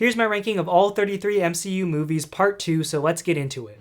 Here's my ranking of all 33 MCU movies, part 2, so let's get into it.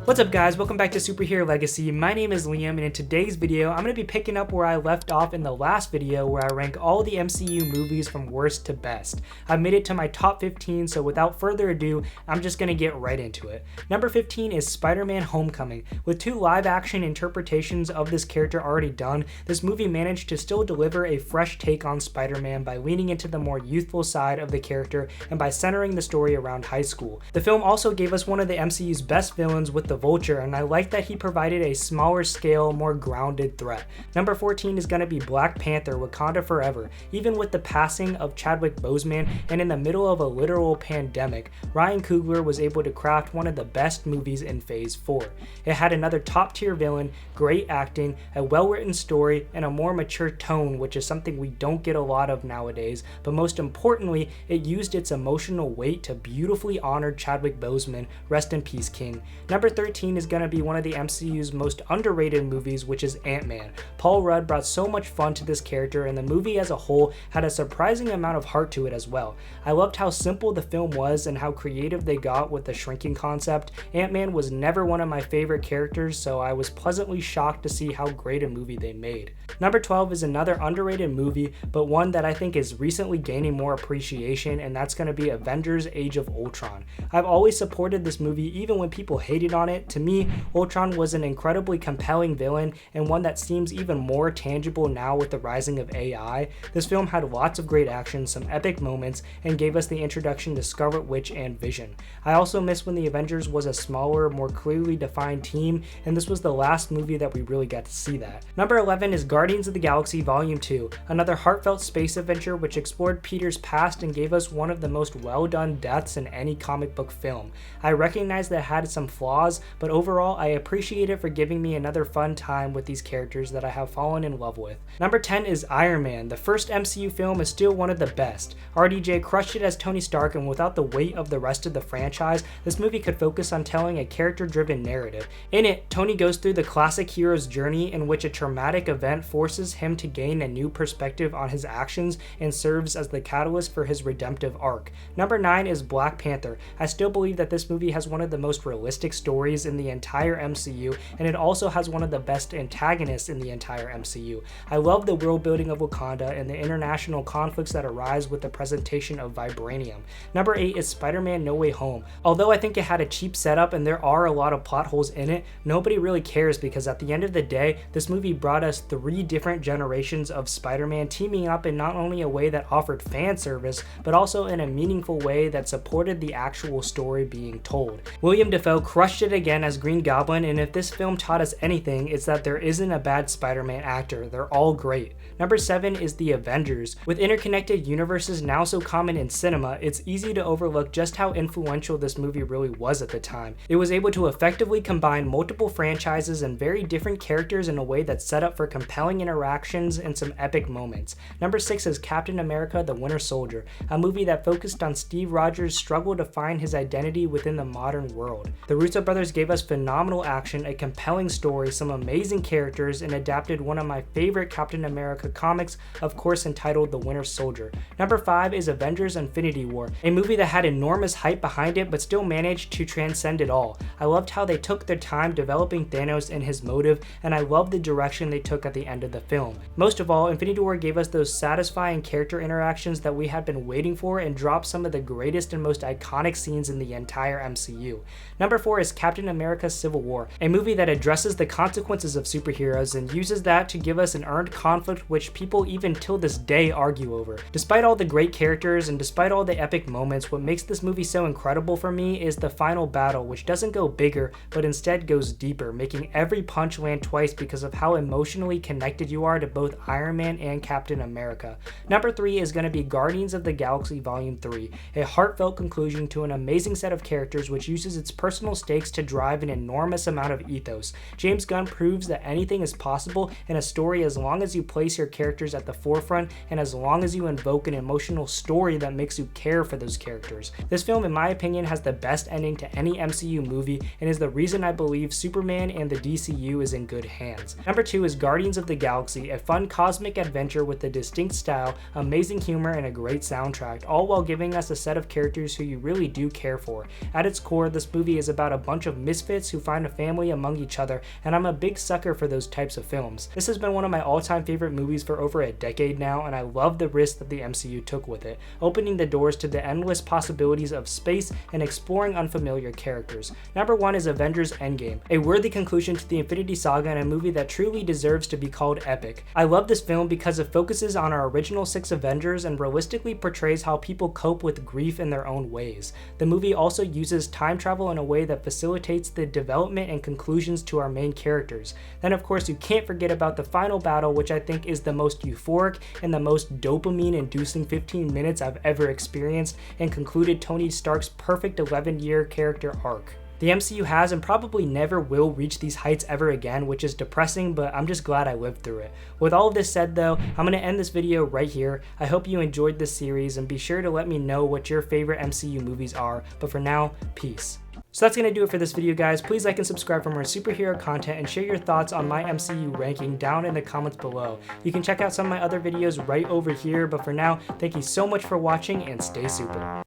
What's up guys, welcome back to Superhero Legacy. My name is Liam, and in today's video, I'm going to be picking up where I left off in the last video where I rank all the MCU movies from worst to best. I've made it to my top 15, so without further ado, I'm just going to get right into it. Number 15 is Spider-Man Homecoming. With 2 live-action interpretations of this character already done, this movie managed to still deliver a fresh take on Spider-Man by leaning into the more youthful side of the character and by centering the story around high school. The film also gave us one of the MCU's best villains with the Vulture, and I like that he provided a smaller scale, more grounded threat. Number 14 is going to be Black Panther: Wakanda Forever. Even with the passing of Chadwick Boseman and in the middle of a literal pandemic, Ryan Coogler was able to craft one of the best movies in Phase 4. It had another top tier villain, great acting, a well written story, and a more mature tone, which is something we don't get a lot of nowadays, but most importantly, it used its emotional weight to beautifully honor Chadwick Boseman. Rest in peace, King. Number 13 is going to be one of the MCU's most underrated movies, which is Ant-Man. Paul Rudd brought so much fun to this character, and the movie as a whole had a surprising amount of heart to it as well. I loved how simple the film was and how creative they got with the shrinking concept. Ant-Man was never one of my favorite characters, so I was pleasantly shocked to see how great a movie they made. Number 12 is another underrated movie, but one that I think is recently gaining more appreciation, and that's going to be Avengers: Age of Ultron. I've always supported this movie even when people hated on it. To me, Ultron was an incredibly compelling villain and one that seems even more tangible now with the rising of AI. This film had lots of great action, some epic moments, and gave us the introduction to Scarlet Witch and Vision. I also miss when the Avengers was a smaller, more clearly defined team, and this was the last movie that we really got to see that. Number 11 is Guardians of the Galaxy Volume 2, another heartfelt space adventure which explored Peter's past and gave us one of the most well-done deaths in any comic book film. I recognize that it had some flaws, but overall I appreciate it for giving me another fun time with these characters that I have fallen in love with. Number 10 is Iron Man. The first MCU film is still one of the best. RDJ crushed it as Tony Stark, and without the weight of the rest of the franchise, this movie could focus on telling a character-driven narrative. In it, Tony goes through the classic hero's journey in which a traumatic event forces him to gain a new perspective on his actions and serves as the catalyst for his redemptive arc. Number 9 is Black Panther. I still believe that this movie has one of the most realistic stories in the entire MCU, and it also has one of the best antagonists in the entire MCU. I love the world building of Wakanda and the international conflicts that arise with the presentation of vibranium. Number 8 is Spider-Man: No Way Home. Although I think it had a cheap setup and there are a lot of plot holes in it, nobody really cares because at the end of the day, this movie brought us 3 different generations of Spider-Man teaming up in not only a way that offered fan service, but also in a meaningful way that supported the actual story being told. William Dafoe crushed it again as Green Goblin, and if this film taught us anything, it's that there isn't a bad Spider-Man actor. They're all great. Number 7 is The Avengers. With interconnected universes now so common in cinema, it's easy to overlook just how influential this movie really was at the time. It was able to effectively combine multiple franchises and very different characters in a way that set up for compelling interactions and some epic moments. Number 6 is Captain America: The Winter Soldier, a movie that focused on Steve Rogers' struggle to find his identity within the modern world. The Russo brothers gave us phenomenal action, a compelling story, some amazing characters, and adapted one of my favorite Captain America comics, of course entitled The Winter Soldier. Number 5 is Avengers: Infinity War, a movie that had enormous hype behind it but still managed to transcend it all. I loved how they took their time developing Thanos and his motive, and I loved the direction they took at the end of the film. Most of all, Infinity War gave us those satisfying character interactions that we had been waiting for and dropped some of the greatest and most iconic scenes in the entire MCU. Number 4 is Captain America: Civil War, a movie that addresses the consequences of superheroes and uses that to give us an earned conflict which people even till this day argue over. Despite all the great characters and despite all the epic moments, what makes this movie so incredible for me is the final battle, which doesn't go bigger but instead goes deeper, making every punch land twice because of how emotionally connected you are to both Iron Man and Captain America. Number 3 is going to be Guardians of the Galaxy Volume 3, a heartfelt conclusion to an amazing set of characters which uses its personal stakes to drive an enormous amount of ethos. James Gunn proves that anything is possible in a story as long as you place your characters at the forefront and as long as you invoke an emotional story that makes you care for those characters. This film, in my opinion, has the best ending to any MCU movie and is the reason I believe Superman and the DCU is in good hands. Number 2 is Guardians of the Galaxy, a fun cosmic adventure with a distinct style, amazing humor, and a great soundtrack, all while giving us a set of characters who you really do care for. At its core, this movie is about a bunch of misfits who find a family among each other, and I'm a big sucker for those types of films. This has been one of my all-time favorite movies for over a decade now, and I love the risk that the MCU took with it, opening the doors to the endless possibilities of space and exploring unfamiliar characters. Number 1 is Avengers Endgame, a worthy conclusion to the Infinity Saga and a movie that truly deserves to be called epic. I love this film because it focuses on our original 6 Avengers and realistically portrays how people cope with grief in their own ways. The movie also uses time travel in a way that facilitates the development and conclusions to our main characters. Then of course you can't forget about the final battle, which I think is the most euphoric and the most dopamine-inducing 15 minutes I've ever experienced and concluded Tony Stark's perfect 11-year character arc. The MCU has and probably never will reach these heights ever again, which is depressing, but I'm just glad I lived through it. With all of this said though, I'm going to end this video right here. I hope you enjoyed this series and be sure to let me know what your favorite MCU movies are, but for now, peace. So that's going to do it for this video, guys. Please like and subscribe for more superhero content and share your thoughts on my MCU ranking down in the comments below. You can check out some of my other videos right over here, but for now, thank you so much for watching and stay super.